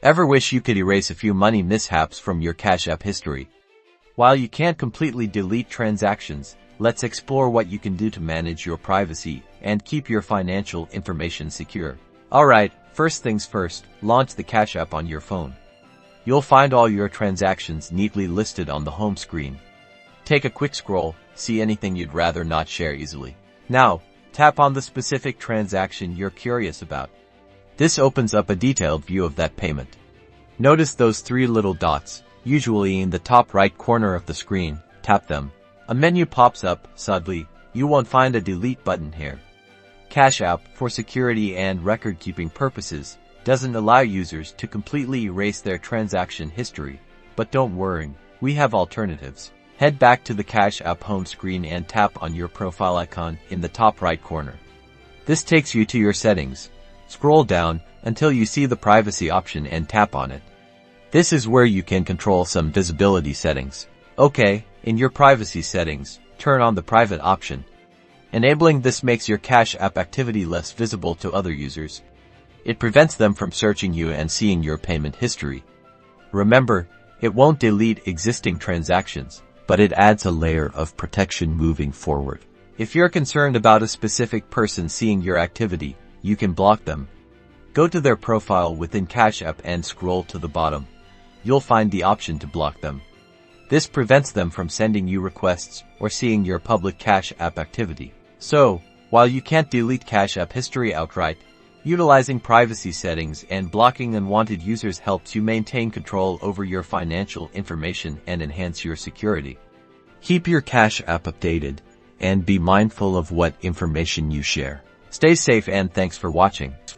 Ever wish you could erase a few money mishaps from your Cash App history? While you can't completely delete transactions, let's explore what you can do to manage your privacy and keep your financial information secure. Alright, first things first, launch the Cash App on your phone. You'll find all your transactions neatly listed on the home screen. Take a quick scroll, see anything you'd rather not share easily. Now, tap on the specific transaction you're curious about. This opens up a detailed view of that payment. Notice those three little dots, usually in the top right corner of the screen. Tap them. A menu pops up. Sadly, you won't find a delete button here. Cash App, for security and record-keeping purposes, doesn't allow users to completely erase their transaction history. But don't worry, we have alternatives. Head back to the Cash App home screen and tap on your profile icon in the top right corner. This takes you to your settings. Scroll down until you see the privacy option and tap on it. This is where you can control some visibility settings. Okay, in your privacy settings, turn on the private option. Enabling this makes your Cash App activity less visible to other users. It prevents them from searching you and seeing your payment history. Remember, it won't delete existing transactions, but it adds a layer of protection moving forward. If you're concerned about a specific person seeing your activity, you can block them. Go to their profile within Cash App and scroll to the bottom. You'll find the option to block them. This prevents them from sending you requests or seeing your public Cash App activity. So, while you can't delete Cash App history outright, utilizing privacy settings and blocking unwanted users helps you maintain control over your financial information and enhance your security. Keep your Cash App updated and be mindful of what information you share. Stay safe and thanks for watching.